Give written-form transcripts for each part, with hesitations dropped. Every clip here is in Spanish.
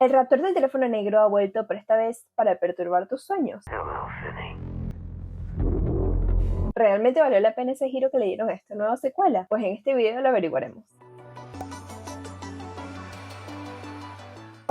El raptor del teléfono negro ha vuelto, pero esta vez para perturbar tus sueños. ¿Realmente valió la pena ese giro que le dieron a esta nueva secuela? Pues en este video lo averiguaremos.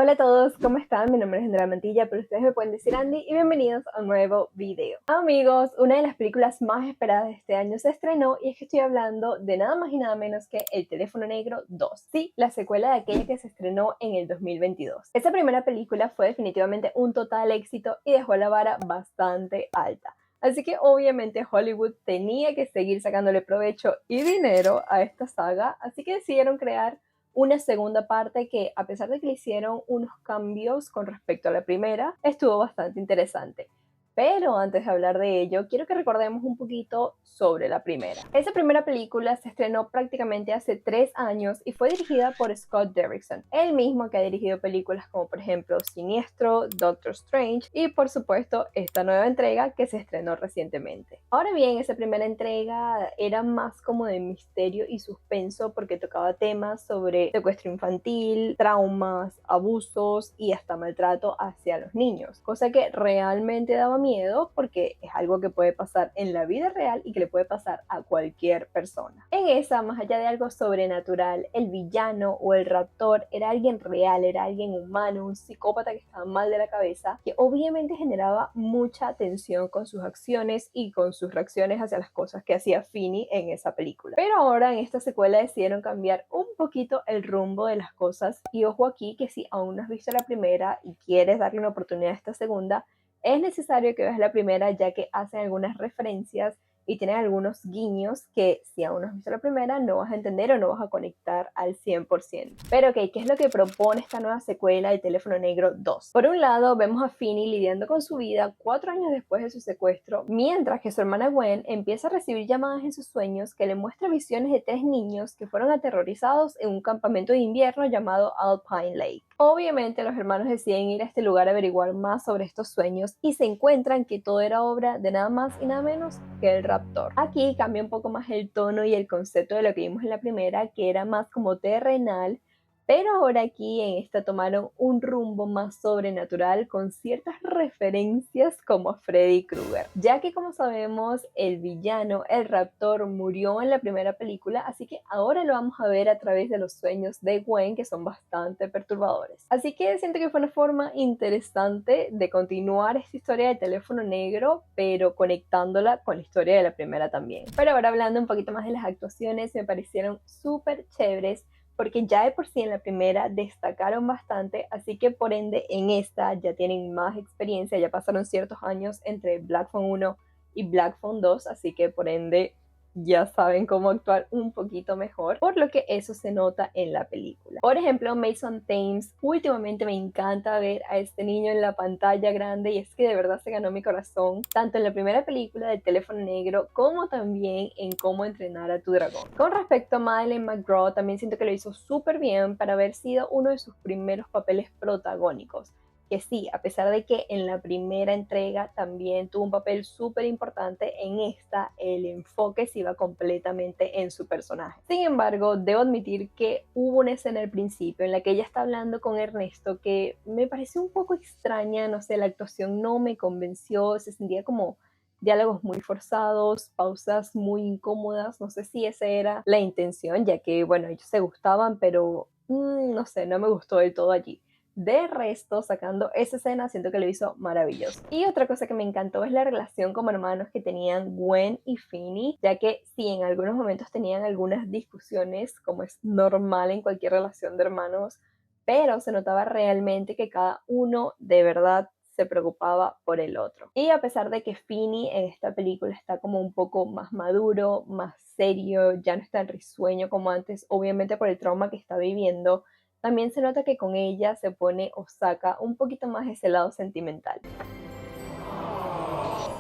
Hola a todos, ¿cómo están? Mi nombre es Andrea Mantilla, pero ustedes me pueden decir Andy, y bienvenidos a un nuevo video. Amigos, una de las películas más esperadas de este año se estrenó, y es que estoy hablando de nada más y nada menos que El Teléfono Negro 2. Sí, la secuela de aquella que se estrenó en el 2022. Esta primera película fue definitivamente un total éxito y dejó la vara bastante alta. Así que obviamente Hollywood tenía que seguir sacándole provecho y dinero a esta saga, así que decidieron crear una segunda parte que, a pesar de que le hicieron unos cambios con respecto a la primera, estuvo bastante interesante. Pero antes de hablar de ello, quiero que recordemos un poquito sobre la primera. Esa primera película se estrenó prácticamente hace 3 años y fue dirigida por Scott Derrickson, el mismo que ha dirigido películas como por ejemplo Siniestro, Doctor Strange y por supuesto esta nueva entrega que se estrenó recientemente. Ahora bien, esa primera entrega era más como de misterio y suspenso porque tocaba temas sobre secuestro infantil, traumas, abusos y hasta maltrato hacia los niños, cosa que realmente daba miedo porque es algo que puede pasar en la vida real y que le puede pasar a cualquier persona. En esa, más allá de algo sobrenatural, el villano o el raptor era alguien real, era alguien humano, un psicópata que estaba mal de la cabeza, que obviamente generaba mucha tensión con sus acciones y con sus reacciones hacia las cosas que hacía Finney en esa película. Pero ahora en esta secuela decidieron cambiar un poquito el rumbo de las cosas, y ojo aquí que si aún no has visto la primera y quieres darle una oportunidad a esta segunda, es necesario que veas la primera, ya que hacen algunas referencias y tienen algunos guiños que si aún no has visto la primera no vas a entender o no vas a conectar al 100%. Pero ok, ¿qué es lo que propone esta nueva secuela de Teléfono Negro 2? Por un lado vemos a Finney lidiando con su vida 4 años después de su secuestro, mientras que su hermana Gwen empieza a recibir llamadas en sus sueños que le muestra visiones de 3 niños que fueron aterrorizados en un campamento de invierno llamado Alpine Lake. Obviamente los hermanos deciden ir a este lugar a averiguar más sobre estos sueños y se encuentran que todo era obra de nada más y nada menos que el raptor. Aquí cambia un poco más el tono y el concepto de lo que vimos en la primera, que era más como terrenal, pero ahora aquí en esta tomaron un rumbo más sobrenatural con ciertas referencias como a Freddy Krueger, ya que como sabemos el villano, el raptor, murió en la primera película, así que ahora lo vamos a ver a través de los sueños de Gwen, que son bastante perturbadores. Así que siento que fue una forma interesante de continuar esta historia de Teléfono Negro, pero conectándola con la historia de la primera también. Pero ahora hablando un poquito más de las actuaciones, me parecieron súper chéveres, porque ya de por sí en la primera destacaron bastante, así que por ende en esta ya tienen más experiencia, ya pasaron ciertos años entre Black Phone 1 y Black Phone 2, así que por ende ya saben cómo actuar un poquito mejor, por lo que eso se nota en la película. Por ejemplo, Mason Thames, últimamente me encanta ver a este niño en la pantalla grande, y es que de verdad se ganó mi corazón, tanto en la primera película de Teléfono Negro como también en Cómo entrenar a tu dragón. Con respecto a Madeleine McGraw, también siento que lo hizo súper bien para haber sido uno de sus primeros papeles protagónicos, que sí, a pesar de que en la primera entrega también tuvo un papel súper importante, en esta el enfoque se iba completamente en su personaje. Sin embargo, debo admitir que hubo una escena al principio en la que ella está hablando con Ernesto que me pareció un poco extraña, no sé, la actuación no me convenció, se sentía como diálogos muy forzados, pausas muy incómodas, no sé si esa era la intención, ya que, bueno, ellos se gustaban, pero no sé, no me gustó del todo allí. De resto, sacando esa escena, siento que lo hizo maravilloso. Y otra cosa que me encantó es la relación como hermanos que tenían Gwen y Finney, ya que sí, en algunos momentos tenían algunas discusiones, como es normal en cualquier relación de hermanos, pero se notaba realmente que cada uno de verdad se preocupaba por el otro. Y a pesar de que Finney en esta película está como un poco más maduro, más serio, ya no es tan risueño como antes, obviamente por el trauma que está viviendo, también se nota que con ella se pone o saca un poquito más ese lado sentimental.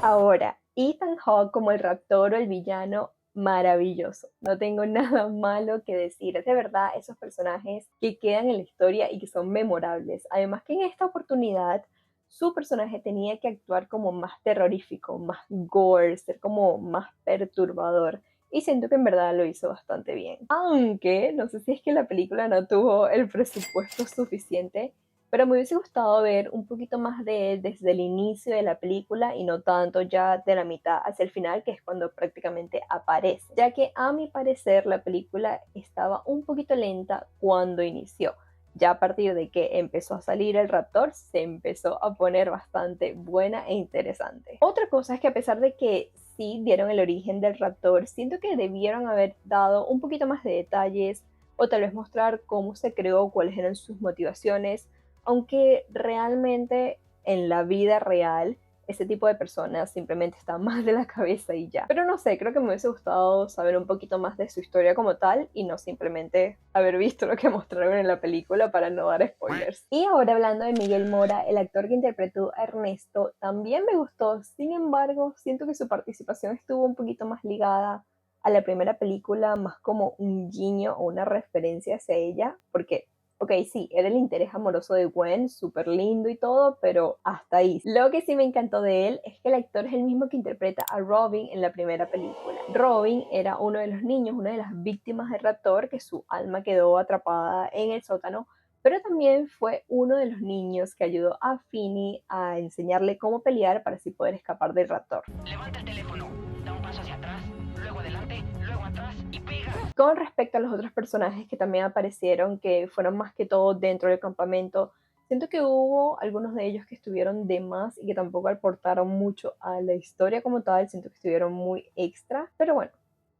Ahora, Ethan Hawke como el raptor o el villano, maravilloso. No tengo nada malo que decir. Es de verdad esos personajes que quedan en la historia y que son memorables. Además que en esta oportunidad su personaje tenía que actuar como más terrorífico, más gore, ser como más perturbador. Y siento que en verdad lo hizo bastante bien. Aunque no sé si es que la película no tuvo el presupuesto suficiente, pero me hubiese gustado ver un poquito más de él desde el inicio de la película y no tanto ya de la mitad hacia el final, que es cuando prácticamente aparece, ya que a mi parecer la película estaba un poquito lenta cuando inició. Ya a partir de que empezó a salir el raptor, se empezó a poner bastante buena e interesante. Otra cosa es que a pesar de que sí dieron el origen del raptor, siento que debieron haber dado un poquito más de detalles o tal vez mostrar cómo se creó, cuáles eran sus motivaciones, aunque realmente en la vida real ese tipo de personas simplemente están más de la cabeza y ya. Pero no sé, creo que me hubiese gustado saber un poquito más de su historia como tal y no simplemente haber visto lo que mostraron en la película para no dar spoilers. Y ahora hablando de Miguel Mora, el actor que interpretó a Ernesto, también me gustó. Sin embargo, siento que su participación estuvo un poquito más ligada a la primera película, más como un guiño o una referencia hacia ella, porque ok, sí, era el interés amoroso de Gwen, súper lindo y todo, pero hasta ahí. Lo que sí me encantó de él es que el actor es el mismo que interpreta a Robin en la primera película. Robin era uno de los niños, una de las víctimas del raptor, que su alma quedó atrapada en el sótano, pero también fue uno de los niños que ayudó a Finny a enseñarle cómo pelear para así poder escapar del raptor. Levanta el teléfono, da un paso hacia atrás, luego adelante, luego atrás y pega. Con respecto a los otros personajes que también aparecieron, que fueron más que todo dentro del campamento, siento que hubo algunos de ellos que estuvieron de más y que tampoco aportaron mucho a la historia como tal, siento que estuvieron muy extra, pero bueno,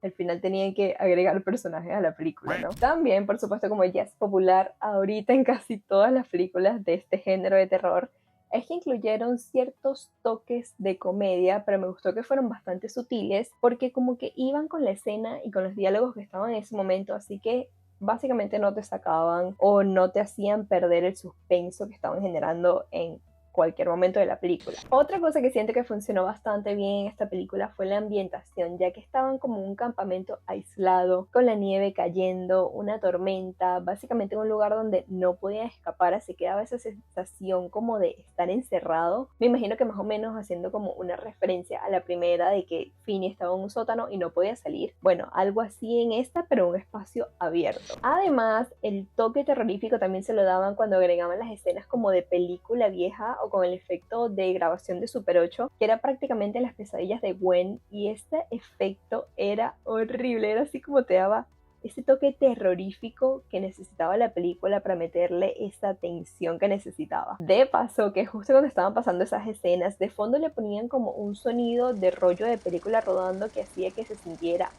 al final tenían que agregar personajes a la película, ¿no? También, por supuesto, como ya es popular ahorita en casi todas las películas de este género de terror, es que incluyeron ciertos toques de comedia, pero me gustó que fueron bastante sutiles porque como que iban con la escena y con los diálogos que estaban en ese momento, así que básicamente no te sacaban o no te hacían perder el suspenso que estaban generando en cualquier momento de la película. Otra cosa que siento que funcionó bastante bien en esta película fue la ambientación, ya que estaban como en un campamento aislado, con la nieve cayendo, una tormenta, básicamente en un lugar donde no podían escapar, así que daba esa sensación como de estar encerrado. Me imagino que más o menos haciendo como una referencia a la primera de que Finny estaba en un sótano y no podía salir. Bueno, algo así en esta, pero en un espacio abierto. Además, el toque terrorífico también se lo daban cuando agregaban las escenas como de película vieja o con el efecto de grabación de Super 8, que era prácticamente las pesadillas de Gwen, y este efecto era horrible, era así como te daba ese toque terrorífico que necesitaba la película para meterle esa tensión que necesitaba. De paso, que justo cuando estaban pasando esas escenas, de fondo le ponían como un sonido de rollo de película rodando que hacía que se sintiera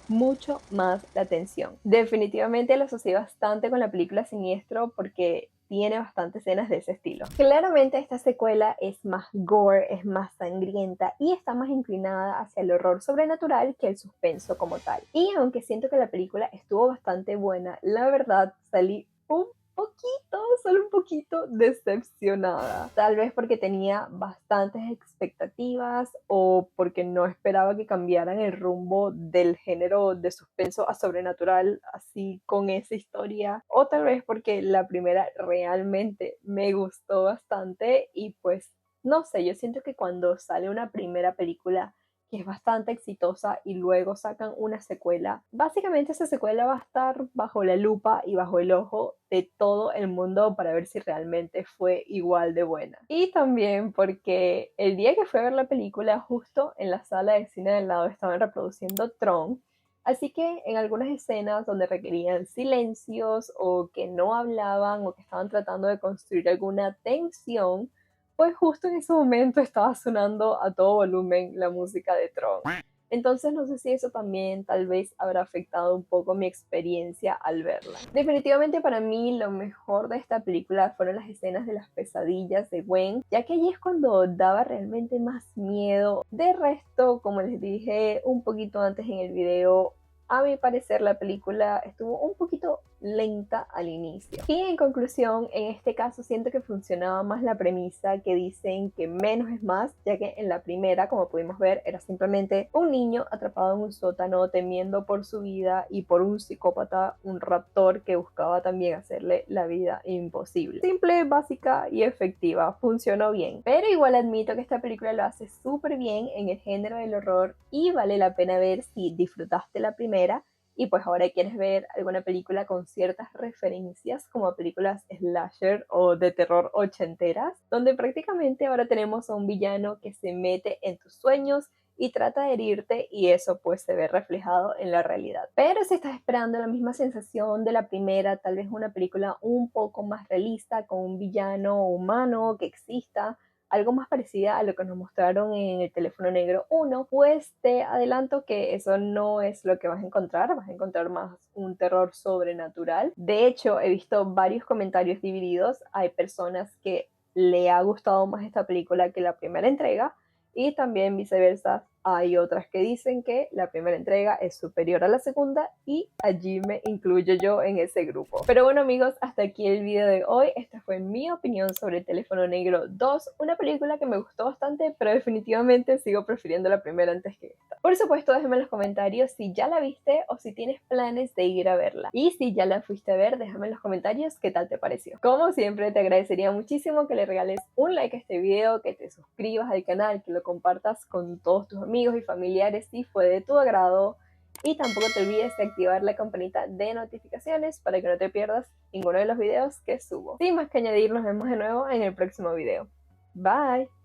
mucho más la tensión. Definitivamente lo asocié bastante con la película Siniestro porque tiene bastantes escenas de ese estilo. Claramente esta secuela es más gore, es más sangrienta y está más inclinada hacia el horror sobrenatural que el suspenso como tal. Y aunque siento que la película estuvo bastante buena, la verdad salí un poquito, solo un poquito decepcionada. Tal vez porque tenía bastantes expectativas o porque no esperaba que cambiaran el rumbo del género de suspenso a sobrenatural así con esa historia. O tal vez porque la primera realmente me gustó bastante y pues no sé, yo siento que cuando sale una primera película que es bastante exitosa y luego sacan una secuela, básicamente esa secuela va a estar bajo la lupa y bajo el ojo de todo el mundo para ver si realmente fue igual de buena. Y también porque el día que fui a ver la película, justo en la sala de cine del lado estaban reproduciendo Tron, así que en algunas escenas donde requerían silencios o que no hablaban o que estaban tratando de construir alguna tensión, pues justo en ese momento estaba sonando a todo volumen la música de Tron. Entonces no sé si eso también tal vez habrá afectado un poco mi experiencia al verla. Definitivamente para mí lo mejor de esta película fueron las escenas de las pesadillas de Gwen, ya que allí es cuando daba realmente más miedo. De resto, como les dije un poquito antes en el video, a mi parecer la película estuvo un poquito lenta al inicio. Y en conclusión, en este caso siento que funcionaba más la premisa que dicen que menos es más, ya que en la primera, como pudimos ver, era simplemente un niño atrapado en un sótano temiendo por su vida y por un psicópata, un raptor que buscaba también hacerle la vida imposible. Simple, básica y efectiva, funcionó bien. Pero igual admito que esta película lo hace súper bien en el género del horror y vale la pena ver si disfrutaste la primera y pues ahora quieres ver alguna película con ciertas referencias como películas slasher o de terror ochenteras, donde prácticamente ahora tenemos a un villano que se mete en tus sueños y trata de herirte y eso pues se ve reflejado en la realidad. Pero si estás esperando la misma sensación de la primera, tal vez una película un poco más realista con un villano humano que exista, algo más parecida a lo que nos mostraron en El Teléfono Negro 1, pues te adelanto que eso no es lo que vas a encontrar más un terror sobrenatural. De hecho, he visto varios comentarios divididos, hay personas que le ha gustado más esta película que la primera entrega, y también viceversa, hay otras que dicen que la primera entrega es superior a la segunda y allí me incluyo yo en ese grupo. Pero bueno amigos, hasta aquí el video de hoy. Esta fue mi opinión sobre El Teléfono Negro 2, una película que me gustó bastante, pero definitivamente sigo prefiriendo la primera antes que esta. Por supuesto, déjame en los comentarios si ya la viste o si tienes planes de ir a verla. Y si ya la fuiste a ver, déjame en los comentarios qué tal te pareció. Como siempre, te agradecería muchísimo que le regales un like a este video, que te suscribas al canal, que lo compartas con todos tus amigos y familiares si fue de tu agrado. Y tampoco te olvides de activar la campanita de notificaciones para que no te pierdas ninguno de los videos que subo. Sin más que añadir, nos vemos de nuevo en el próximo video. Bye.